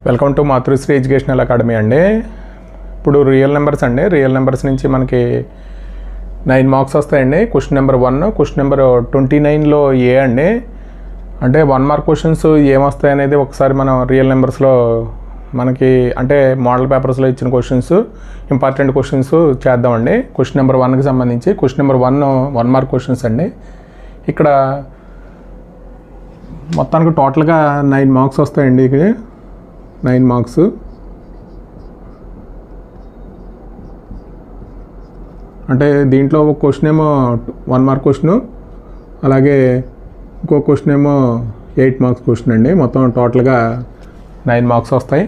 Welcome to Matrusri educational academy అండి. ఇప్పుడు real numbers అండి. రియల్ నెంబర్స్ నుంచి మనకి 9 మార్క్స్ వస్తాయండి. క్వశ్చన్ నెంబర్ 1, క్వశ్చన్ నెంబర్ 29లో ఏ అండి. అంటే 1 మార్క్ క్వశ్చన్స్ ఏమొస్తాయి అనేది ఒకసారి మనం రియల్ నెంబర్స్లో మనకి అంటే మోడల్ పేపర్స్లో ఇచ్చిన క్వశ్చన్స్ ఇంపార్టెంట్ క్వశ్చన్స్ చేద్దామండి. క్వశ్చన్ నెంబర్ 1కి సంబంధించి క్వశ్చన్ నెంబర్ 1 మార్క్ క్వశ్చన్స్ అండి. ఇక్కడ మొత్తానికి టోటల్గా 9 మార్క్స్ వస్తాయండి. ఇక్కడ 9 మార్క్స్. అంటే దీంట్లో ఒక క్వశ్చన్ ఏమో 1 మార్క్ క్వశ్చను, అలాగే ఇంకో క్వశ్చన్ ఏమో 8 మార్క్స్ క్వశ్చన్ అండి. మొత్తం టోటల్గా 9 మార్క్స్ వస్తాయి.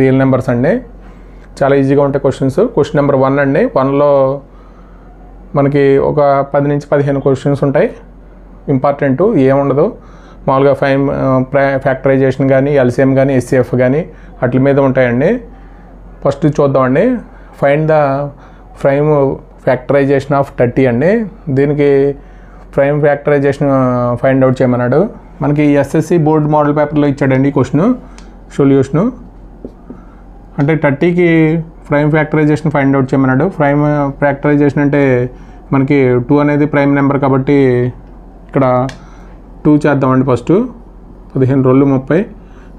రియల్ నెంబర్స్ అండి, చాలా ఈజీగా ఉంటాయి క్వశ్చన్స్. క్వశ్చన్ నెంబర్ 1 అండి. 1లో మనకి ఒక 10 నుంచి 15 క్వశ్చన్స్ ఉంటాయి. ఇంపార్టెంట్ ఏముండదు, మామూలుగా ఫ్యాక్టరైజేషన్ కానీ ఎల్సిఎం కానీ ఎస్సిఎఫ్ కానీ వాటి మీద ఉంటాయండి. ఫస్ట్ చూద్దామండి. Find the prime factorization of 30 అండి. దీనికి ప్రైమ్ ఫ్యాక్టరైజేషన్ ఫైండ్ అవుట్ చేయమన్నాడు. మనకి ఎస్ఎస్సి బోర్డ్ మోడల్ పేపర్లో ఇచ్చాడండి క్వశ్చన్ సొల్యూషను. అంటే 30కి ప్రైమ్ ఫ్యాక్టరైజేషన్ ఫైండ్ అవుట్ చేయమన్నాడు. ప్రైమ్ ఫ్యాక్టరైజేషన్ అంటే మనకి 2 అనేది ప్రైమ్ నెంబర్ కాబట్టి ఇక్కడ 2 చేద్దామండి. ఫస్ట్ 15 2 30,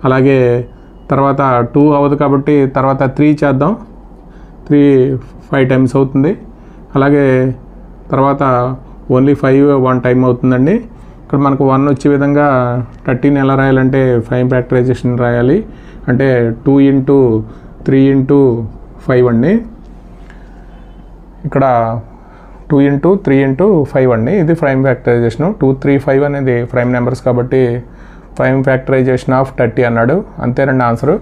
అలాగే తర్వాత 2 అవ్వదు కాబట్టి తర్వాత 3 చేద్దాం. 3 5 టైమ్స్ అవుతుంది. అలాగే తర్వాత ఓన్లీ 5 1 టైం అవుతుందండి. ఇక్కడ మనకు 1 వచ్చే విధంగా 30ని ఎలా రాయాలంటే ప్రైమ్ ఫ్యాక్టరైజేషన్ రాయాలి. అంటే 2 × 3 × 5 అండి. ఇక్కడ 2 × 3 × 5 అండి. ఇది ప్రైమ్ ఫ్యాక్టరైజేషన్. 2 3 5 అనేది ప్రైమ్ నెంబర్స్ కాబట్టి ప్రైమ్ ఫ్యాక్టరైజేషన్ ఆఫ్ 30 అన్నాడు. అంతేనండి answer.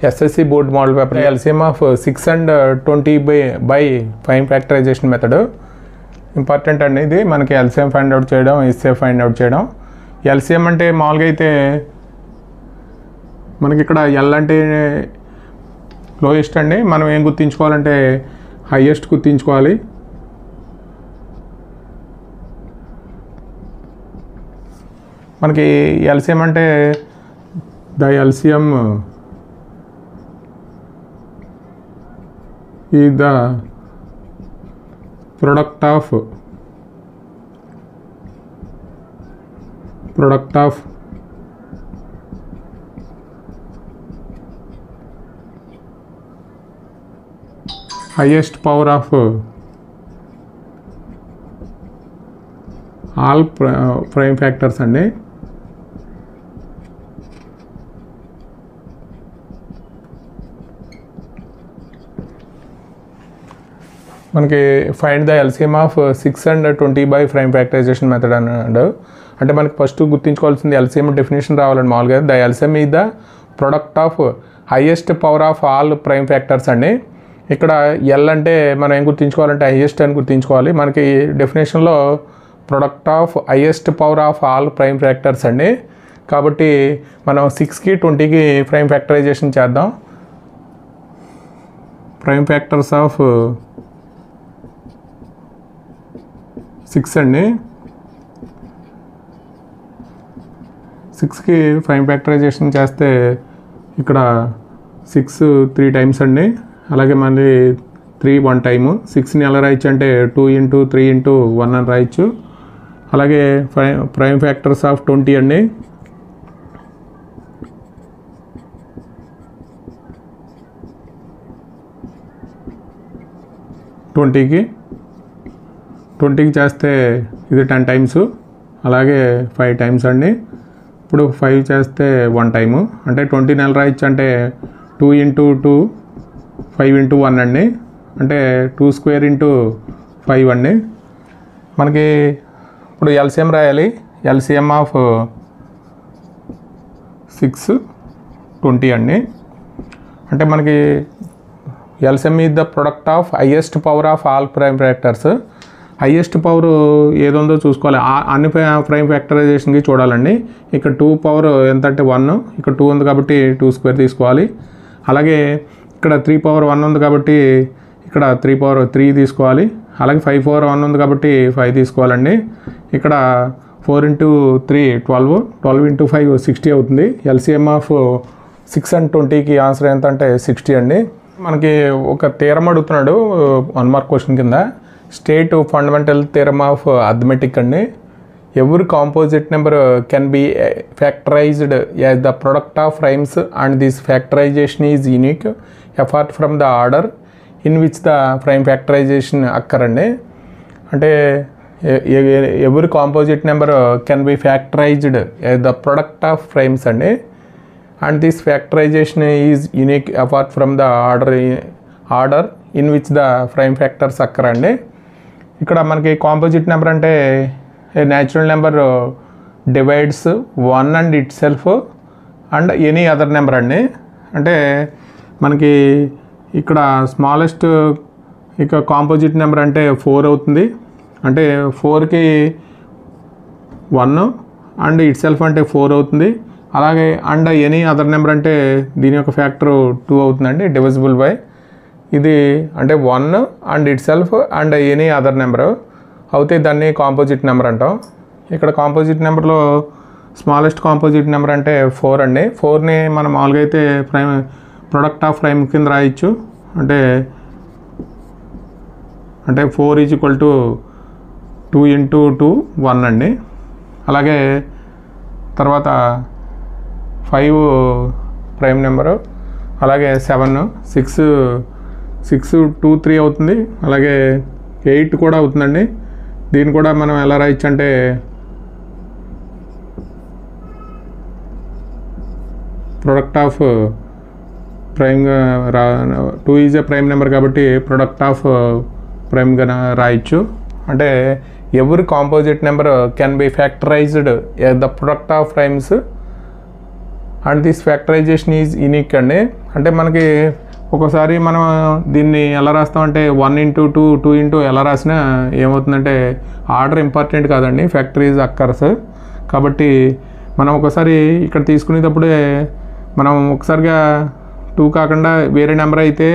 SSC board model paper LCM of 6 and 20 by prime factorization method important అండి. ఇది మనకి ఎల్సిఎం ఫైండ్ అవుట్ చేయడం, ఎస్సిఎఫ్ ఫైండ్ అవుట్ చేయడం. ఎల్సిఎం అంటే మామూలుగా అయితే మనకి ఇక్కడ ఎల్ అంటే లోయెస్ట్ అండి. మనం ఏం గుర్తించుకోవాలంటే హైయెస్ట్ గుర్తించుకోవాలి. మనకి ఎల్సిఎం అంటే ద ఎల్సిఎం ఈ the product of highest power of all prime factors అండి. మనకి find the LCM of 6 and 20 by prime factorization method అన్నాడు. అంటే మనకి ఫస్ట్ గుర్తుంచుకోవాల్సింది ఎల్సిఎం డెఫినేషన్ రావాలండి. మామూలుగా the LCM is the product of highest power of all prime factors అండి. ఇక్కడ ఎల్ అంటే మనం ఏం గుర్తుంచుకోవాలంటే హైయెస్ట్ అని గుర్తుంచుకోవాలి. మనకి డెఫినేషన్లో product of highest power of all prime factors అండి. కాబట్టి మనం 6కి 20కి ప్రైమ్ ఫ్యాక్టరైజేషన్ చేద్దాం. ప్రైమ్ ఫ్యాక్టర్స్ ఆఫ్ 6 అండి. 6కి ప్రైమ్ ఫ్యాక్టరైజేషన్ చేస్తే ఇక్కడ 6 3 టైమ్స్ అండి. అలాగే మళ్ళీ 3 1 టైము. 6ని ఎలా రాయొచ్చు అంటే 2 × 3 × 1 అని రాయొచ్చు. అలాగే ప్రైమ్ ఫ్యాక్టర్స్ ఆఫ్ 20 అండి. ట్వంటీకి చేస్తే ఇది 10 టైమ్స్, అలాగే 5 టైమ్స్ అండి. ఇప్పుడు 5 చేస్తే 1 టైము. అంటే 20ని ఎలా రాయొచ్చు అంటే 2 × 2 5 × 1 అండి. అంటే 2² × 5 అండి. మనకి ఇప్పుడు ఎల్సిఎం రాయాలి. ఎల్సిఎం ఆఫ్ 6 20 అండి. అంటే మనకి LCM is the product of highest power of all prime factors. Highest power ఏది ఉందో చూసుకోవాలి. అన్ని ప్రైమ్ ఫ్యాక్టరైజేషన్కి చూడాలండి. ఇక్కడ 2 పవర్ ఎంత అంటే 1, ఇక్కడ 2 ఉంది కాబట్టి 2² తీసుకోవాలి. అలాగే ఇక్కడ 3 పవర్ 1 ఉంది కాబట్టి ఇక్కడ 3 పవర్ 3 తీసుకోవాలి. అలాగే 5 పవర్ 1 ఉంది కాబట్టి 5 తీసుకోవాలండి. ఇక్కడ 4 × 3 12, 12 × 5 60 అవుతుంది. ఎల్సిఎం ఆఫ్ 6 and 20కి ఆన్సర్ ఎంత అంటే 60 అండి. మనకి ఒక థీరం అడుగుతున్నాడు 1 మార్క్ క్వశ్చన్ కింద. State fundamental theorem of arithmetic అండి. Every composite number can be factorized as the product of primes and this factorization is unique apart from the order in which the prime factorization అక్కరండి. అంటే every composite number can be factorized as the product of primes అండి. And this factorization is unique apart from the order in which the prime factors అక్కరండి. ఇక్కడ మనకి composite number అంటే natural number divides 1 and itself and any other number అండి. అంటే మనకి ఇక్కడ smallest ఇక కాంపోజిట్ నెంబర్ అంటే 4 అవుతుంది. అంటే 4కి 1 అండ్ ఇట్ సెల్ఫ్ అంటే 4 అవుతుంది. అలాగే అండ్ ఎనీ అదర్ నెంబర్ అంటే దీని యొక్క ఫ్యాక్టర్ 2 అవుతుందండి, డివిజిబుల్ బై ఇది. అంటే 1 and it self and any other number అవుతే దాన్ని కాంపోజిట్ నెంబర్ అంటాం. ఇక్కడ కాంపోజిట్ నెంబర్లో స్మాలెస్ట్ కాంపోజిట్ నెంబర్ అంటే 4 అండి. 4ని మనం మామూలుగా అయితే ప్రైమ్ ప్రొడక్ట్ ఆఫ్ ప్రైమ్ కింద రాయొచ్చు. అంటే 4 ఈజ్ ఈక్వల్ టు 2 into 2 1 అండి. అలాగే తర్వాత 5 ప్రైమ్ నెంబరు, అలాగే 7 6 2 3 అవుతుంది. అలాగే 8 కూడా అవుతుందండి. దీన్ని కూడా మనం ఎలా రాయొచ్చు అంటే ప్రొడక్ట్ ఆఫ్ ప్రైమ్గా 2 ఈజ్ ఏ ప్రైమ్ నెంబర్ కాబట్టి ప్రొడక్ట్ ఆఫ్ ప్రైమ్గా రాయొచ్చు. అంటే every composite number can be factorized the product of primes and this factorization is unique అండి. అంటే మనకి ఒక్కోసారి మనం దీన్ని ఎలా రాస్తామంటే 1 into 2 2 into ఎలా రాసినా ఏమవుతుందంటే ఆర్డర్ ఇంపార్టెంట్ కాదండి, ఫ్యాక్టరీస్ అక్కర్స్. కాబట్టి మనం ఒకసారి ఇక్కడ తీసుకునేటప్పుడే మనం ఒకసారిగా 2 కాకుండా వేరే నెంబర్ అయితే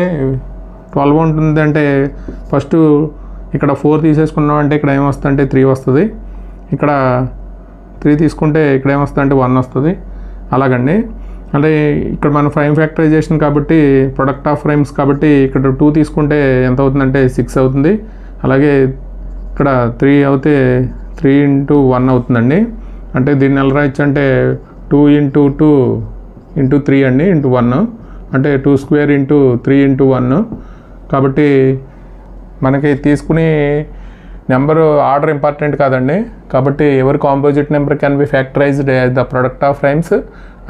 12 ఉంటుంది. అంటే ఫస్ట్ ఇక్కడ 4 తీసేసుకున్నాం అంటే ఇక్కడ ఏమొస్తుందంటే 3 వస్తుంది. ఇక్కడ 3 తీసుకుంటే ఇక్కడ ఏమొస్తుంది అంటే 1 వస్తుంది. అలాగండి. అంటే ఇక్కడ మన ప్రైమ్ ఫ్యాక్టరైజేషన్ కాబట్టి ప్రొడక్ట్ ఆఫ్ ప్రైమ్స్ కాబట్టి ఇక్కడ 2 తీసుకుంటే ఎంత అవుతుందంటే 6 అవుతుంది. అలాగే ఇక్కడ 3 అవుతే 3 into 1 అవుతుందండి. అంటే దీన్ని ఎలా రాయొచ్చు అంటే 2 into 2 into 3 అండి into 1. అంటే 2 square into 3 into 1. కాబట్టి మనకి తీసుకుని నెంబరు ఆర్డర్ ఇంపార్టెంట్ కాదండి. కాబట్టి every composite number can be factorized as the product of primes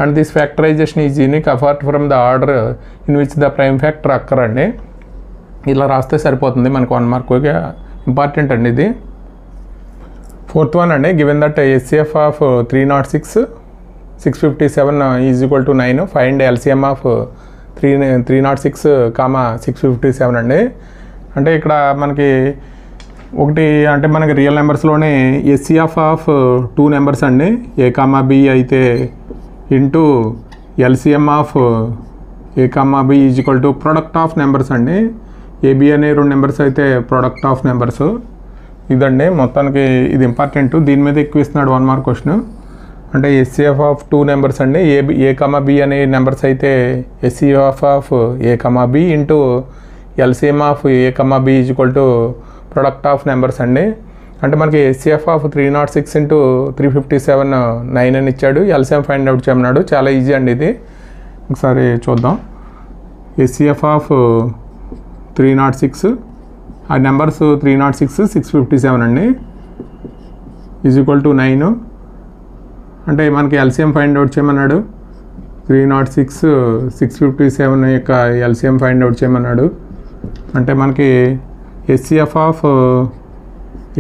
and this factorization is unique apart from the order in which the prime factor అక్కరండి. ఇలా రాస్తే సరిపోతుంది. మనకు 1 మార్క్ ఇంపార్టెంట్ అండి ఇది. 4th one అండి. Given that HCF of 306 657 is equal to 9 find LCM of 306, 657 అండి. అంటే ఇక్కడ మనకి ఒకటి అంటే మనకి రియల్ నెంబర్స్లోనే HCF ఆఫ్ 2 నెంబర్స్ అండి, A, B అయితే into LCM of A, B is equal to product of numbers అండి. AB అనే 2 నెంబర్స్ అయితే ప్రొడక్ట్ ఆఫ్ నెంబర్స్. ఇదండి మొత్తానికి ఇది ఇంపార్టెంట్. దీని మీద ఎక్కువ ఇస్తున్నాడు 1 మార్క్ క్వశ్చన్. అంటే HCF ఆఫ్ 2 నెంబర్స్ అండి. A, B అనే నెంబర్స్ అయితే HCF of A, B into LCM of A, B is equal to product of numbers అండి. అంటే మనకి HCF ఆఫ్ 306 into 357 9 అని ఇచ్చాడు. LCM ఫైండ్ అవుట్ చేయమన్నాడు. చాలా ఈజీ అండి ఇది. ఒకసారి చూద్దాం. HCF ఆఫ్ 306 ఆ నెంబర్స్ 306 657 అండి ఈజ్ ఈక్వల్ టు 9. అంటే మనకి LCM ఫైండ్ అవుట్ చేయమన్నాడు. 306 657 యొక్క LCM ఫైండ్ అవుట్ చేయమన్నాడు. అంటే మనకి HCF ఆఫ్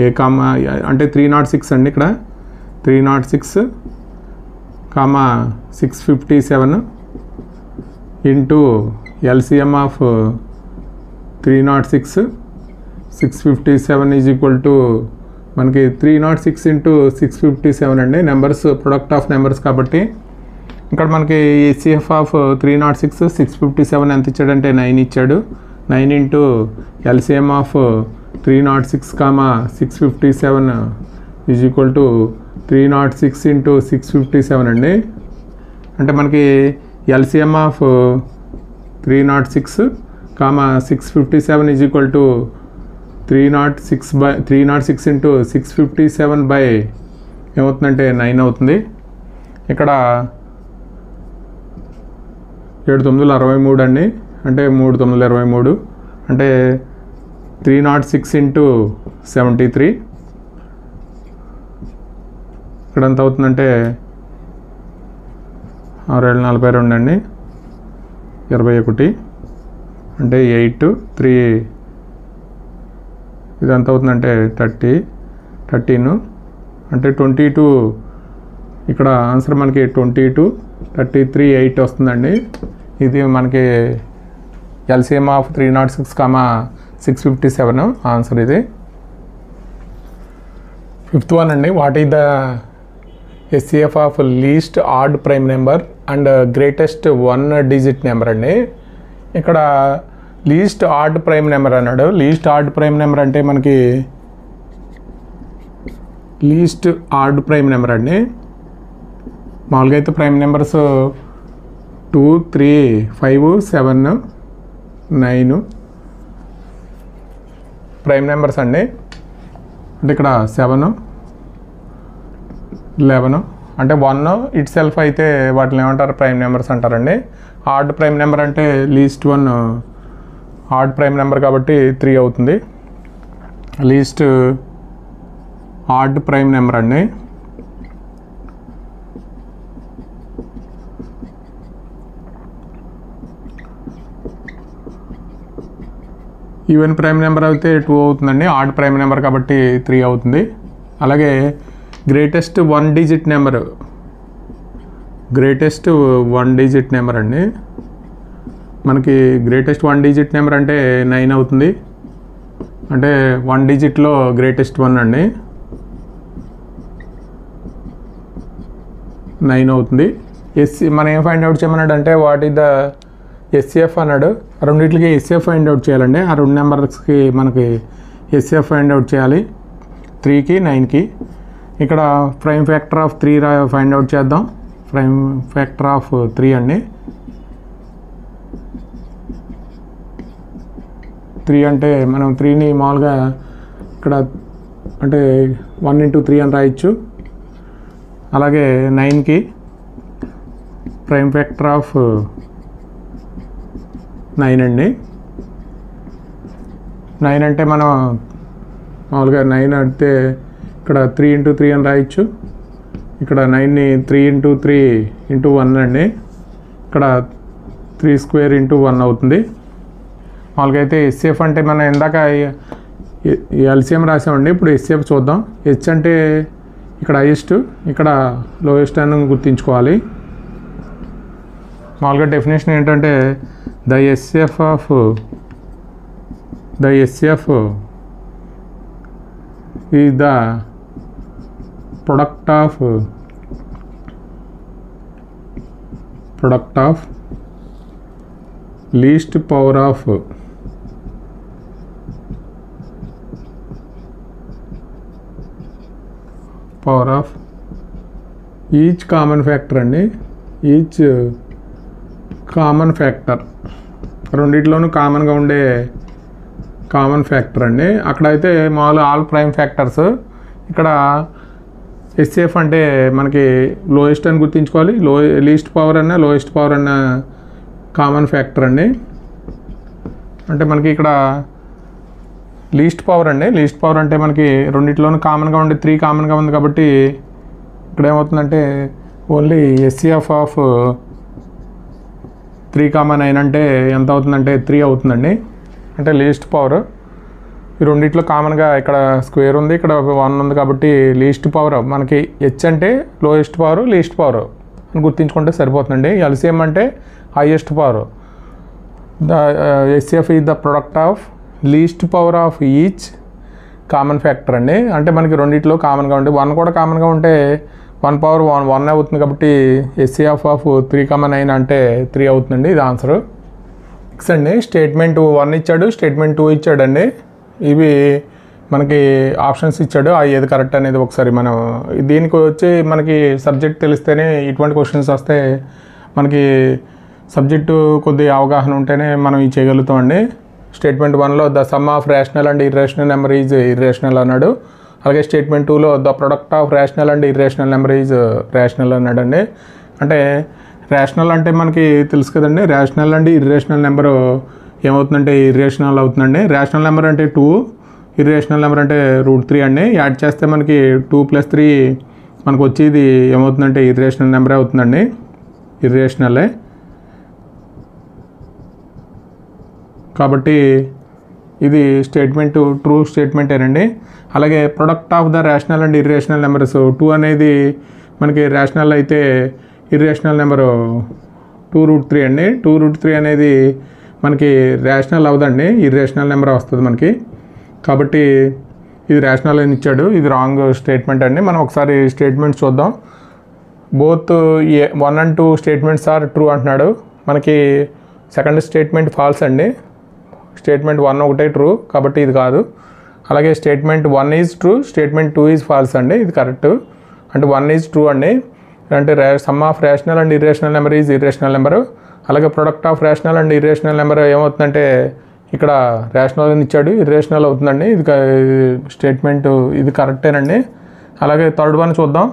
A, అంటే 306 అండి. ఇక్కడ 306, 657 into LCM of 306 657 is equal to మనకి 306 into 657 అండి. నెంబర్స్ ప్రొడక్ట్ ఆఫ్ నెంబర్స్ కాబట్టి ఇక్కడ మనకి HCF ఆఫ్ 306 657 ఎంత ఇచ్చాడంటే 9 ఇచ్చాడు. 9 into LCM of 306, 657 is equal to 306 into 657 అండి. అంటే మనకి LCM of 306, 657 is equal to 306 into 657 by ఏమవుతుందంటే 9 అవుతుంది. ఇక్కడ 7 9 63 అండి, అంటే 3 9 23, అంటే 306 into 73 ఇక్కడ ఎంత అవుతుందంటే 6 42 అండి, 21, అంటే 8 3 ఇది ఎంత అవుతుందంటే 13, అంటే 22. ఇక్కడ ఆన్సర్ మనకి 22 33 8 వస్తుందండి. ఇది మనకి LCM of 306, 657 ఆన్సర్ ఇది. 5th one అండి, what is the SCF of least odd prime number and greatest 1 digit number అండి. ఇక్కడ లీస్ట్ ఆడ్ ప్రైమ్ నెంబర్ అన్నాడు. లీస్ట్ ఆడ్ ప్రైమ్ నెంబర్ అంటే మనకి లీస్ట్ ఆడ్ ప్రైమ్ నెంబర్ అండి. మామూలుగా అయితే ప్రైమ్ నెంబర్స్ 2 3 5 7 9 ప్రైమ్ నెంబర్స్ అండి. అంటే ఇక్కడ 7 11, అంటే 1 ఇట్ సెల్ఫ్ అయితే వాటిని ఏమంటారు, ప్రైమ్ నెంబర్స్ అంటారండి. ఆడ్ ప్రైమ్ నెంబర్ అంటే లీస్ట్ 1 ఆడ్ ప్రైమ్ నెంబర్ కాబట్టి 3 అవుతుంది. లీస్ట్ ఆడ్ ప్రైమ్ నెంబర్ అండి. ఈవెన్ ప్రైమ్ నెంబర్ అయితే 2 అవుతుందండి, ఆడ్ ప్రైమ్ నెంబర్ కాబట్టి 3 అవుతుంది. అలాగే greatest 1 digit number, greatest 1 digit number అండి. మనకి గ్రేటెస్ట్ 1 డిజిట్ నెంబర్ అంటే 9 అవుతుంది, అంటే 1 డిజిట్లో గ్రేటెస్ట్ 1 అండి, 9 అవుతుంది. మనం ఏం ఫైండ్ అవుట్ చేయమన్నాడు అంటే వాట్ ఈస్ ద SCF అన్నాడు. రెండింటికి SCF ఫైండ్ అవుట్ చేయాలండి. ఆ 2 నెంబర్స్కి మనకి SCF ఫైండ్ అవుట్ చేయాలి, 3కి 9కి. ఇక్కడ prime factor of 3 find out చేద్దాం. ప్రైమ్ ఫ్యాక్టర్ ఆఫ్ 3 అండి. 3 అంటే మనం 3ని మామూలుగా ఇక్కడ అంటే 1 into 3 అని రాయొచ్చు. అలాగే 9కి ప్రైమ్ ఫ్యాక్టర్ ఆఫ్ 9 అండి. 9 అంటే మనం మామూలుగా 9 అంటే ఇక్కడ 3 into 3 అని రాయొచ్చు. ఇక్కడ 9ని 3 into 3 into 1 అండి. ఇక్కడ 3 square into 1 అవుతుంది. మామూలుగా అయితే SCF అంటే మనం ఇందాక LCM రాసామండి. ఇప్పుడు SCF చూద్దాం. H అంటే ఇక్కడ హైయెస్ట్, ఇక్కడ లోయెస్ట్ అని గుర్తుంచుకోవాలి. మామూలుగా డెఫినేషన్ ఏంటంటే the SCF is the product of least power of each common factor అండి. ఈచ్ కామన్ ఫ్యాక్టర్, రెండిట్లోనూ కామన్గా ఉండే కామన్ ఫ్యాక్టర్ అండి. అక్కడైతే మామూలు ఆల్ ప్రైమ్ ఫ్యాక్టర్స్. ఇక్కడ SCF అంటే మనకి లోయెస్ట్ అని గుర్తుంచుకోవాలి. లీస్ట్ పవర్ అన్న లోయెస్ట్ పవర్ అన్న కామన్ ఫ్యాక్టర్ అండి. అంటే మనకి ఇక్కడ లీస్ట్ పవర్ అండి. లీస్ట్ పవర్ అంటే మనకి రెండిట్లోనూ కామన్గా ఉండే 3 కామన్గా ఉంది కాబట్టి ఇక్కడ ఏమవుతుందంటే ఓన్లీ SCF ఆఫ్ 3, 9 అంటే ఎంత అవుతుందంటే 3 అవుతుందండి. అంటే లీస్ట్ పవర్ ఈ రెండిట్లో కామన్గా ఇక్కడ స్క్వేర్ ఉంది, ఇక్కడ 1 ఉంది కాబట్టి లీస్ట్ పవర్ మనకి H అంటే లోయెస్ట్ పవర్, లీస్ట్ పవర్ అని గుర్తుంచుకుంటే సరిపోతుందండి. LCM అంటే highest power. The SCF is the product of least power of each common factor అండి. అంటే మనకి రెండిట్లో కామన్గా ఉంటే 1 కూడా కామన్గా ఉంటే 1 పవర్ 1 అవుతుంది కాబట్టి SCF ఆఫ్ 3, 9 అంటే 3 అవుతుందండి. ఇది ఆన్సర్. నెక్స్ట్ అండి స్టేట్మెంట్ 1 ఇచ్చాడు, స్టేట్మెంట్ 2 ఇచ్చాడండి. ఇవి మనకి ఆప్షన్స్ ఇచ్చాడు, అవి ఏది కరెక్ట్ అనేది ఒకసారి మనం దీనికి వచ్చి మనకి సబ్జెక్ట్ తెలిస్తేనే ఇటువంటి క్వశ్చన్స్ వస్తే మనకి సబ్జెక్టు కొద్దిగా అవగాహన ఉంటేనే మనం ఇది చేయగలుగుతామండి. స్టేట్మెంట్ 1లో the sum of rational and irrational number is irrational అన్నాడు. అలాగే స్టేట్మెంట్ 2లో the product of rational and irrational number is rational అన్నాడండి. అంటే రేషనల్ అంటే మనకి తెలుసు కదండి, రేషనల్ అండ్ ఇర్రేషనల్ నెంబరు ఏమవుతుందంటే ఇర్రేషనల్ అవుతుందండి. రేషనల్ నెంబర్ అంటే 2, ఇర్రేషనల్ నెంబర్ అంటే √3 అండి. యాడ్ చేస్తే మనకి 2 + 3 మనకు వచ్చేది ఏమవుతుందంటే ఇర్రేషనల్ నెంబరే అవుతుందండి, ఇర్రేషనలే. కాబట్టి ఇది స్టేట్మెంట్ ట్రూ స్టేట్మెంటేనండి. అలాగే product of the rational and irrational numbers 2 అనేది మనకి రేషనల్ అయితే ఇర్రేషనల్ నెంబరు 2√3 అండి. 2√3 అనేది మనకి రేషనల్ అవ్వదండి, ఇర్రేషనల్ నెంబర్ వస్తుంది మనకి. కాబట్టి ఇది రేషనల్ అని ఇచ్చాడు, ఇది రాంగ్ స్టేట్మెంట్ అండి. మనం ఒకసారి స్టేట్మెంట్స్ చూద్దాం. Both 1 and 2 statements are true అంటున్నాడు. మనకి సెకండ్ స్టేట్మెంట్ ఫాల్స్ అండి. స్టేట్మెంట్ 1 ఒకటే ట్రూ, కాబట్టి ఇది కాదు. అలాగే statement 1 is true, statement 2 is false అండి, ఇది కరెక్ట్. అంటే 1 ఈజ్ ట్రూ అండి, అంటే sum of rational and irrational number is irrational number. అలాగే product of rational and irrational number ఏమవుతుందంటే ఇక్కడ రేషనల్ అని ఇచ్చాడు, ఇర్రేషనల్ అవుతుందండి. ఇది స్టేట్మెంట్ ఇది కరెక్టేనండి. అలాగే థర్డ్ వన్ చూద్దాం.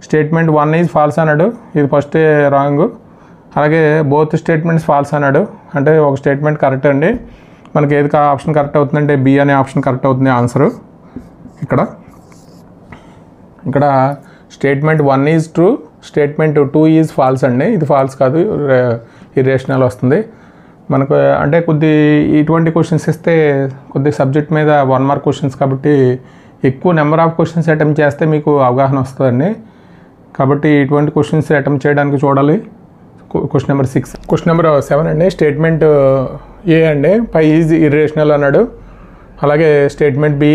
స్టేట్మెంట్ 1 ఈజ్ ఫాల్స్ అన్నాడు, ఇది ఫస్టే రాంగ్. అలాగే బోత్ స్టేట్మెంట్స్ ఫాల్స్ అన్నాడు, అంటే ఒక స్టేట్మెంట్ కరెక్ట్ అండి. మనకి ఏది ఆప్షన్ కరెక్ట్ అవుతుందంటే బి అనే ఆప్షన్ కరెక్ట్ అవుతుంది ఆన్సరు. ఇక్కడ statement 1 is true, statement 2 is false అండి, ఇది ఫాల్స్ కాదు, ఇర్రేషనల్ వస్తుంది మనకు. అంటే ఇటువంటి క్వశ్చన్స్ ఇస్తే కొద్ది సబ్జెక్ట్ మీద 1 మార్క్ క్వశ్చన్స్ కాబట్టి ఎక్కువ నెంబర్ ఆఫ్ క్వశ్చన్స్ అటెంప్ట్ చేస్తే మీకు అవగాహన వస్తుందండి. కాబట్టి ఇటువంటి క్వశ్చన్స్ అటెంప్ట్ చేయడానికి చూడాలి. Question number 6. క్వశ్చన్ నెంబర్ 7 అండి. స్టేట్మెంట్ ఏ అండి 5 ఈజ్ ఇర్రేషనల్ అన్నాడు. అలాగే statement B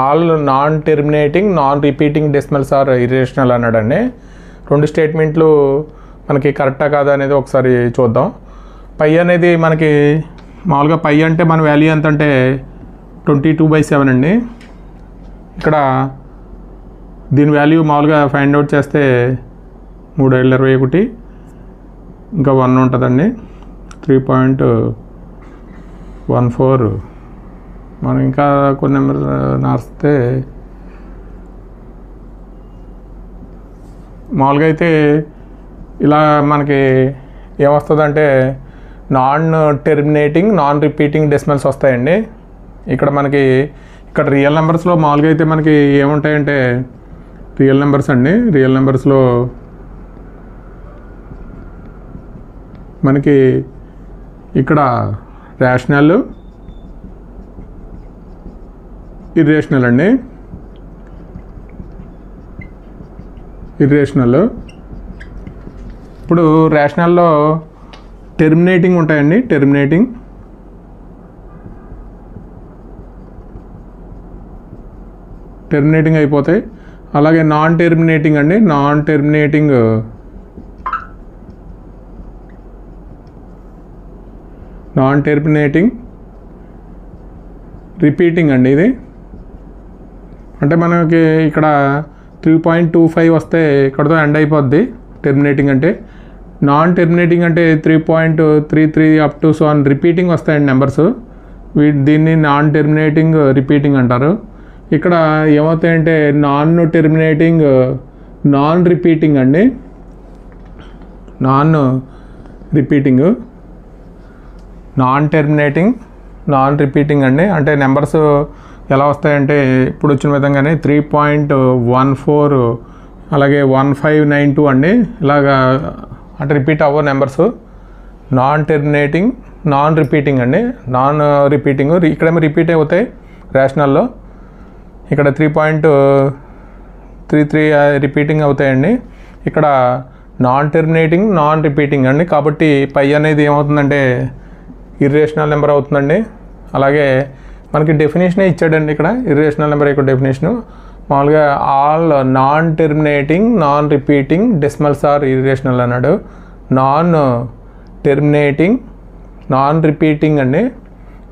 all non terminating non repeating decimals are irrational అన్నాడండి. 2 స్టేట్మెంట్లు మనకి కరెక్టా కాదా అనేది ఒకసారి చూద్దాం. పై అనేది మనకి మామూలుగా పై అంటే మన వాల్యూ ఎంత అంటే 22/7 అండి. ఇక్కడ దీని వాల్యూ మామూలుగా ఫైండ్ అవుట్ చేస్తే 321 ఇంకా 1 ఉంటుందండి, 3.14. మనం ఇంకా కొన్ని నెంబర్ రాస్తే మామూలుగా అయితే ఇలా మనకి ఏమొస్తుందంటే non terminating non repeating decimals వస్తాయండి. ఇక్కడ రియల్ నెంబర్స్లో మామూలుగా అయితే మనకి ఏముంటాయంటే రియల్ నెంబర్స్ అండి. రియల్ నెంబర్స్లో మనకి ఇక్కడ రేషనల్ ఇర్రేషనల్ అండి. ఇర్రేషనల్ ఇప్పుడు రేషనల్లో టెర్మినేటింగ్ ఉంటాయండి, టెర్మినేటింగ్ అయిపోతాయి. అలాగే నాన్ టెర్మినేటింగ్ అండి, నాన్ టెర్మినేటింగ్ రిపీటింగ్ అండి. ఇది అంటే మనకి ఇక్కడ 3.25 వస్తే ఇక్కడతో ఎండ్ అయిపోద్ది టెర్మినేటింగ్ అంటే. నాన్ టెర్మినేటింగ్ అంటే 3.33 up to so on repeating వస్తాయండి నెంబర్స్. దీన్ని నాన్ టెర్మినేటింగ్ రిపీటింగ్ అంటారు. ఇక్కడ ఏమవుతాయంటే నాన్ టెర్మినేటింగ్ నాన్ రిపీటింగ్ అండి, నాన్ టెర్మినేటింగ్ నాన్ రిపీటింగ్ అండి. అంటే నెంబర్స్ ఎలా వస్తాయంటే ఇప్పుడు వచ్చిన విధంగానే 3.14 అలాగే 1592 అండి. ఇలాగా అంటే రిపీట్ అవ్వ numbers. Non terminating non repeating అండి, నాన్ రిపీటింగ్. ఇక్కడేమో రిపీట్ అవుతాయి రేషనల్లో, ఇక్కడ 3.33 రిపీటింగ్ అవుతాయండి. ఇక్కడ నాన్ టెర్మినేటింగ్ నాన్ రిపీటింగ్ అండి. కాబట్టి పై అనేది ఏమవుతుందంటే ఇర్రేషనల్ నెంబర్ అవుతుందండి. అలాగే మనకి డెఫినేషనే ఇచ్చాడండి ఇక్కడ, ఇర్రేషనల్ నెంబర్ యొక్క డెఫినేషను. మామూలుగా all non terminating non repeating decimals are irrational అన్నాడు. నాన్ టెర్మినేటింగ్ నాన్ రిపీటింగ్ అండి,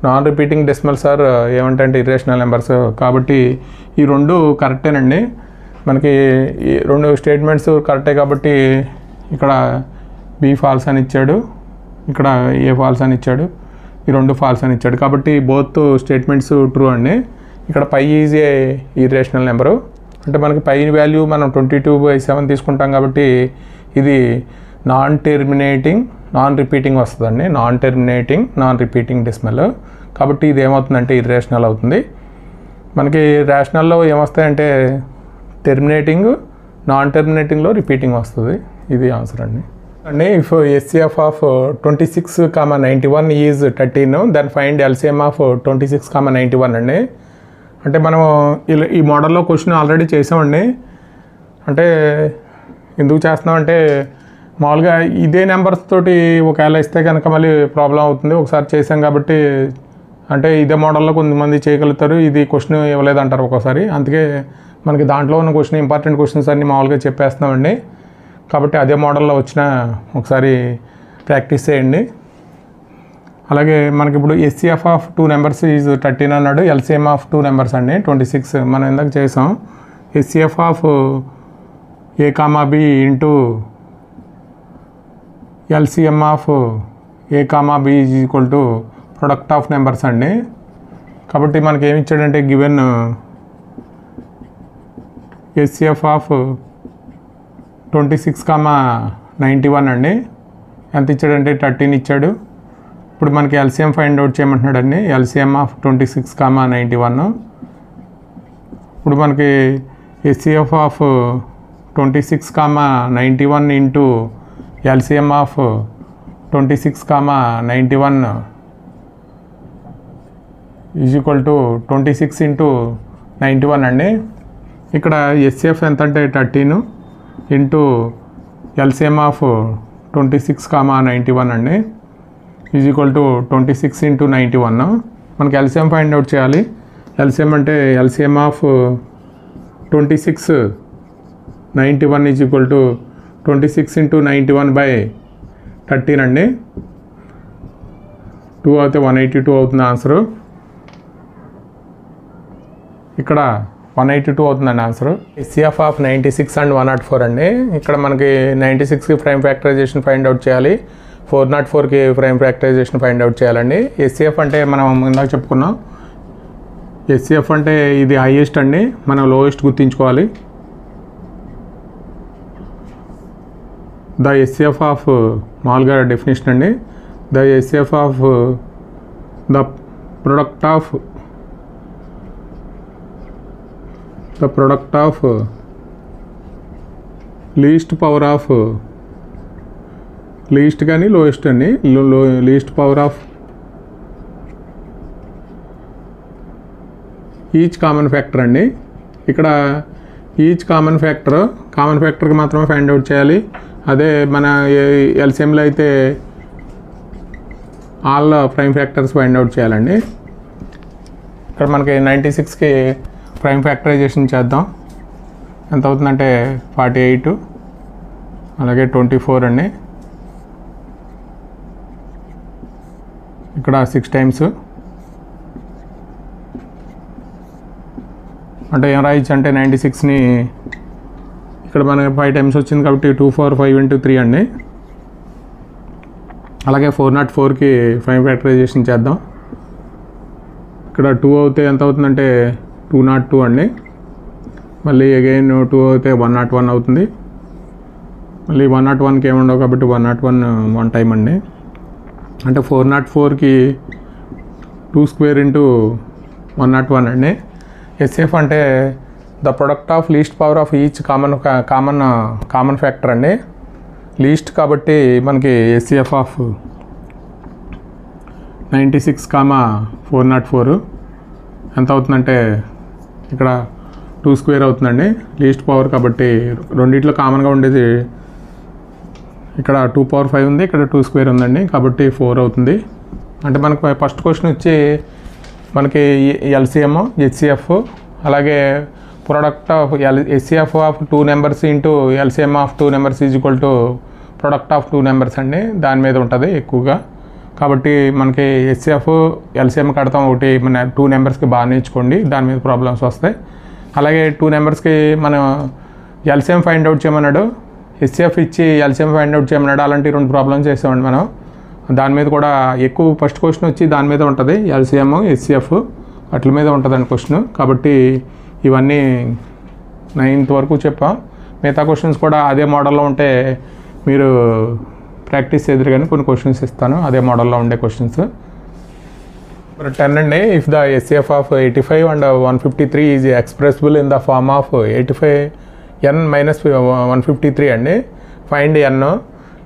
నాన్ రిపీటింగ్ డెసిమల్స్ ఆర్ ఏమంటే ఇర్రేషనల్ నెంబర్స్. కాబట్టి ఈ 2 కరెక్టేనండి. మనకి ఈ 2 స్టేట్మెంట్స్ కరెక్టే. కాబట్టి ఇక్కడ బి ఫాల్స్ అని ఇచ్చాడు, ఇక్కడ ఏ ఫాల్స్ అని ఇచ్చాడు, ఈ రెండు ఫాల్స్ అని ఇచ్చాడు. కాబట్టి బోత్ స్టేట్మెంట్స్ ట్రూ అండి. ఇక్కడ pi is a irrational number, అంటే మనకి పై వాల్యూ మనం 22/7 తీసుకుంటాం కాబట్టి ఇది నాన్ రిపీటింగ్ వస్తుందండి. Non repeating decimal. కాబట్టి ఇది ఏమవుతుందంటే ఇర్రేషనల్ అవుతుంది. మనకి రేషనల్లో ఏమొస్తాయంటే టెర్మినేటింగ్, నాన్ టెర్మినేటింగ్లో రిపీటింగ్ వస్తుంది. ఇది ఆన్సర్ అండి. If HCF of 26,91 is 13, then find LCM of 26,91 అండి. అంటే మనం ఈ మోడల్లో క్వశ్చన్ ఆల్రెడీ చేసామండి. అంటే ఎందుకు చేస్తున్నామంటే మామూలుగా ఇదే నెంబర్స్ తోటి ఒకవేళ ఇస్తే కనుక మళ్ళీ ప్రాబ్లం అవుతుంది. ఒకసారి చేసాం కాబట్టి అంటే ఇదే మోడల్లో కొంతమంది చేయగలుగుతారు, ఇది క్వశ్చన్ ఇవ్వలేదంటారు ఒక్కోసారి. అందుకే మనకి దాంట్లో ఉన్న క్వశ్చన్ ఇంపార్టెంట్ క్వశ్చన్స్ అన్నీ మామూలుగా చెప్పేస్తున్నామండి. కాబట్టి అదే మోడల్లో వచ్చిన ఒకసారి ప్రాక్టీస్ చేయండి. అలాగే మనకి ఇప్పుడు HCF ఆఫ్ 2 నెంబర్స్ ఈజ్ 13 అన్నాడు, LCM ఆఫ్ 2 నెంబర్స్ అండి 26 మనం ఇందాక చేసాం. HCF of A, B into LCM of A, B is equal to product of numbers అండి. కాబట్టి మనకి ఏమి ఇచ్చాడంటే గివెన్ HCF ఆఫ్ 26,91 అండి. ఎంత ఇచ్చాడంటే 13 ఇచ్చాడు. ఇప్పుడు మనకి LCM ఫైండ్ అవుట్ చేయమంటున్నాడండి. LCM of 26,91. ఇప్పుడు మనకి HCF of 26,91 into LCM of 26,91 is equal to 26 into 91 అండి. ఇక్కడ HCF ఎంత అంటే 13 ఇంటూ LCM ఆఫ్ 26,91 అండి ఈజ్ ఈక్వల్ టు 26 ఇంటూ 91. మనకి LCM ఫైండ్ అవుట్ చేయాలి. LCM అంటే LCM of 26,91 is equal to 26 into 91/13 అండి. 2 అయితే 182 అవుతుంది ఆన్సరు. ఇక్కడ 182 అవుతుందండి ఆన్సర్. HCF ఆఫ్ 96 అండ్ 104 అండి. ఇక్కడ మనకి 96కి ప్రైమ్ ఫ్యాక్టరైజేషన్ ఫైండ్ అవుట్ చేయాలి, 404కి ప్రైమ్ ఫ్యాక్టరైజేషన్ ఫైండ్ అవుట్ చేయాలండి. HCF అంటే మనం ఇందాక చెప్పుకున్నాం. HCF అంటే ఇది హైయెస్ట్ అండి, మనం లోయెస్ట్ గుర్తించుకోవాలి. ద HCF ఆఫ్ మామూలుగా డెఫినేషన్ అండి. The HCF of the product of least power of least కానీ లోయెస్ట్ అండి. Least power of each common factor అండి. ఇక్కడ ఈచ్ కామన్ ఫ్యాక్టర్కి మాత్రమే ఫైండ్ అవుట్ చేయాలి. అదే మన LCMలో అయితే all prime factors find out చేయాలండి. ఇక్కడ మనకి 96కి ప్రైమ్ ఫ్యాక్టరైజేషన్ చేద్దాం. ఎంత అవుతుందంటే 48, అలాగే 24 అండి. ఇక్కడ 6 టైమ్స్ అంటే ఏం రాయొచ్చు అంటే 96ని ఇక్కడ మనకి 5 టైమ్స్ వచ్చింది కాబట్టి 2 4 5 into 3 అండి. అలాగే 404కి ప్రైమ్ ఫ్యాక్టరైజేషన్ చేద్దాం. ఇక్కడ 2 అవుతే ఎంత అవుతుందంటే 202 అండి. మళ్ళీ అగైన్ 2 అయితే 101 అవుతుంది. మళ్ళీ 101కి ఏముండవు కాబట్టి 101 1 టైం అండి. అంటే 404కి 2 స్క్వేర్ ఇంటూ 101 అండి. HCF అంటే the product of least power of each common factor అండి. లీస్ట్ కాబట్టి మనకి HCF ఆఫ్ 96,404 ఎంత అవుతుందంటే ఇక్కడ 2 స్క్వేర్ అవుతుందండి. లీస్ట్ పవర్ కాబట్టి రెండిట్లో కామన్గా ఉండేది ఇక్కడ 2 పవర్ 5 ఉంది, ఇక్కడ 2 స్క్వేర్ ఉందండి కాబట్టి 4 అవుతుంది. అంటే మనకు ఫస్ట్ క్వశ్చన్ వచ్చి మనకి LCM, HCF అలాగే product of HCF of 2 numbers into LCM of 2 numbers is equal to product of 2 numbers అండి. దాని మీద ఉంటుంది ఎక్కువగా. కాబట్టి మనకి HCF LCM కడతాం ఒకటి మన 2 నెంబర్స్కి బాగా నేర్చుకోండి, దాని మీద ప్రాబ్లమ్స్ వస్తాయి. అలాగే 2 నెంబర్స్కి మనం LCM ఫైండ్ అవుట్ చేయమన్నాడు. హెచ్సిఎఫ్ ఇచ్చి ఎల్సిఎం ఫైండ్ అవుట్ చేయమన్నాడు. అలాంటి 2 ప్రాబ్లమ్స్ చేసామండి మనం. దాని మీద కూడా ఎక్కువ ఫస్ట్ క్వశ్చన్ వచ్చి దాని మీద ఉంటుంది, ఎల్సిఎం హెచ్సిఎఫ్ అట్ల మీద ఉంటుందండి క్వశ్చన్. కాబట్టి ఇవన్నీ 9th వరకు చెప్పాం. మిగతా క్వశ్చన్స్ కూడా అదే మోడల్లో ఉంటే మీరు ప్రాక్టీస్ చేద్దరు, కానీ కొన్ని క్వశ్చన్స్ ఇస్తాను అదే మోడల్లో ఉండే క్వశ్చన్స్. 10 అండి. If the HCF of 85 and 153 is expressible in the form of 85n - 153 అండి. Find n.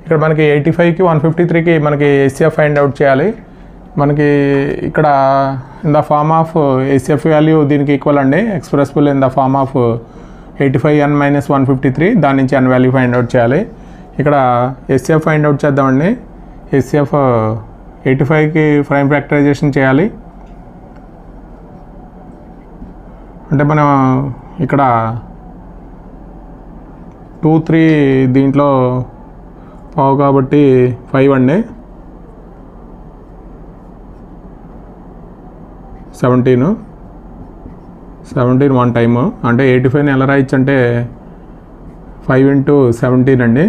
ఇక్కడ మనకి 85కి 153కి మనకి హెచ్సిఎఫ్ ఫైండ్ అవుట్ చేయాలి. మనకి ఇక్కడ in the form of HCF value దీనికి ఈక్వల్ అండి. Expressible in the form of 85n - 153, దాని నుంచి n వాల్యూ ఫైండ్ అవుట్ చేయాలి. ఇక్కడ హెచ్సిఎఫ్ ఫైండ్ అవుట్ చేద్దామండి. హెచ్సిఎఫ్ 85కి ప్రైమ్ ఫ్యాక్టరైజేషన్ చేయాలి. అంటే మనం ఇక్కడ 2, 3 దీంట్లో పావు కాబట్టి 5 అండి. 17 1 టైము. అంటే 85ని ఎలా రాయొచ్చు అంటే 5 × 17 అండి.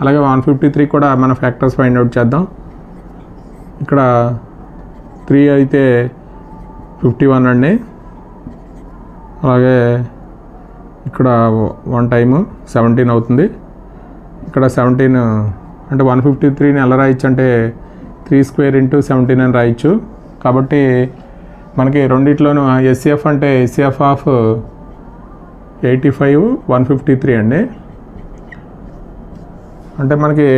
అలాగే 153 కూడా మన ఫ్యాక్టర్స్ ఫైండ్ అవుట్ చేద్దాం. ఇక్కడ 3 అయితే 51 అండి. అలాగే ఇక్కడ 1 టైము 17 అవుతుంది. ఇక్కడ 17 అంటే 153ని ఎలా రాయొచ్చు అంటే 3² × 17 అని రాయొచ్చు. కాబట్టి మనకి రెండిట్లోనూ హెచ్సిఎఫ్ అంటే హెచ్సిఎఫ్ ఆఫ్ 85 153 అండి. అంటే మనకి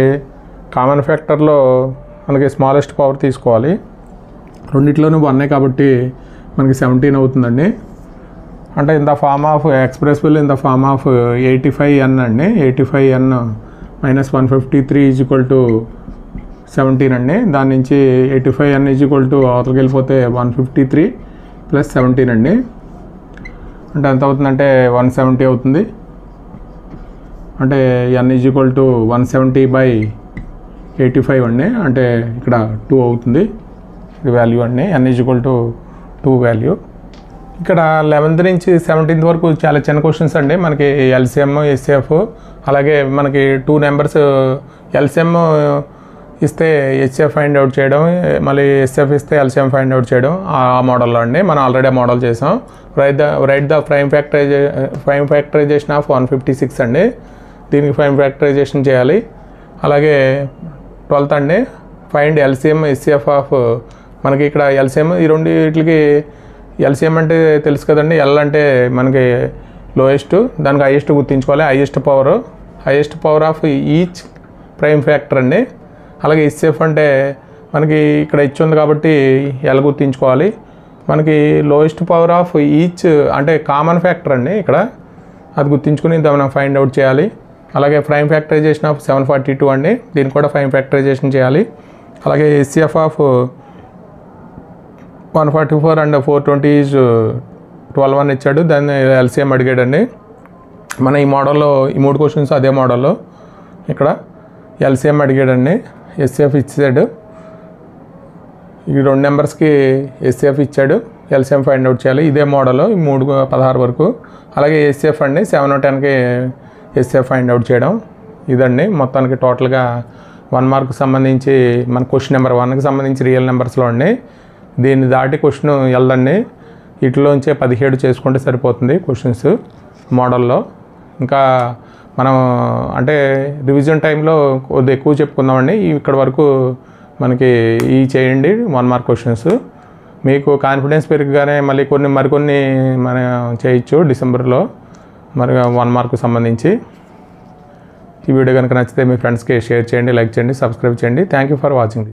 కామన్ ఫ్యాక్టర్లో మనకి స్మాలెస్ట్ పవర్ తీసుకోవాలి. రెండిట్లోనూ 1 కాబట్టి మనకి 17 అవుతుందండి. అంటే in the form of expressible in the form of 85n అండి. 85n - 153 ఈజ్ ఈక్వల్ టు 17 అండి. దాని నుంచి 85n ఈజ్ ఈక్వల్ టు అవతలకి వెళ్ళిపోతే 153 + 17 అండి. అంటే ఎంత అవుతుందంటే 170 అవుతుంది. అంటే n ఈజ్ ఈక్వల్ టు 170/85 అండి. అంటే ఇక్కడ 2 అవుతుంది వాల్యూ అండి. n is equal to 2 value. ఇక్కడ 11th నుంచి 17th వరకు చాలా చిన్న క్వశ్చన్స్ అండి. మనకి ఎల్సిఎం హెచ్సిఎఫ్, అలాగే మనకి 2 నెంబర్స్ ఎల్సిఎం ఇస్తే హెచ్సిఎఫ్ ఫైండ్ అవుట్ చేయడం, మళ్ళీ హెచ్సిఎఫ్ ఇస్తే ఎల్సిఎం ఫైండ్ అవుట్ చేయడం, ఆ మోడల్లో అండి. మనం ఆల్రెడీ ఆ మోడల్ చేసాం. Write the prime factorization of 156 అండి. దీనికి ప్రైమ్ ఫ్యాక్టరైజేషన్ చేయాలి. అలాగే 12th అండి. ఫైండ్ ఎల్సిఎం హెచ్సిఎఫ్ ఆఫ్, మనకి ఇక్కడ ఎల్సిఎం ఈ రెండింటికి ఎల్సిఎం అంటే తెలుసు కదండి. ఎల్ అంటే మనకి లోయెస్ట్, దానికి హైయెస్ట్ గుర్తించుకోవాలి. Highest power of each prime factor అండి. అలాగే హెచ్సిఎఫ్ అంటే మనకి ఇక్కడ హెచ్ ఉంది కాబట్టి ఎల్ గుర్తించుకోవాలి. మనకి లోయెస్ట్ పవర్ ఆఫ్ ఈచ్ అంటే కామన్ ఫ్యాక్టర్ అండి. ఇక్కడ అది గుర్తించుకుని మనం ఫైండ్ అవుట్ చేయాలి. అలాగే ప్రైమ్ ఫ్యాక్టరైజేషన్ ఆఫ్ 742 అండి. దీన్ని కూడా ప్రైమ్ ఫ్యాక్టరైజేషన్ చేయాలి. అలాగే హెచ్సిఎఫ్ ఆఫ్ 144 and 420 ఈజ్ 12 అని ఇచ్చాడు. దాన్ని ఎల్సిఎం అడిగాడండి. మన ఈ మోడల్లో ఈ 3 క్వశ్చన్స్ అదే మోడల్లో ఇక్కడ ఎల్సిఎం అడిగాడండి. హెచ్సిఎఫ్ ఇచ్చాడు. ఈ 2 నెంబర్స్కి హెచ్సిఎఫ్ ఇచ్చాడు. ఎల్సిఎం ఫైండ్ అవుట్ చేయాలి. ఇదే మోడల్ ఈ 3 16 వరకు. అలాగే హెచ్సిఎఫ్ అండి 7 10కి హెచ్సిఎఫ్ ఫైండ్ అవుట్ చేయడం. ఇదండి మొత్తానికి టోటల్గా 1 మార్క్ సంబంధించి మన క్వశ్చన్ నెంబర్ 1కి సంబంధించి రియల్ నెంబర్స్లో అండి. దీన్ని దాటి క్వశ్చన్ వెళ్దండి. వీటిలోంచే 17 చేసుకుంటే సరిపోతుంది క్వశ్చన్స్ మోడల్లో. ఇంకా మనం అంటే రివిజన్ టైంలో కొద్దిగా ఎక్కువ చెప్పుకుందామండి. ఇక్కడ వరకు మనకి ఈ చేయండి 1 మార్క్ క్వశ్చన్స్. మీకు కాన్ఫిడెన్స్ పెరగగానే మళ్ళీ మరికొన్ని మనం చేయొచ్చు డిసెంబర్లో మరి 1 మార్క్ సంబంధించి. ఈ వీడియో కనుక నచ్చితే మీ ఫ్రెండ్స్కి షేర్ చేయండి, లైక్ చేయండి, సబ్స్క్రైబ్ చేయండి. Thank you for watching.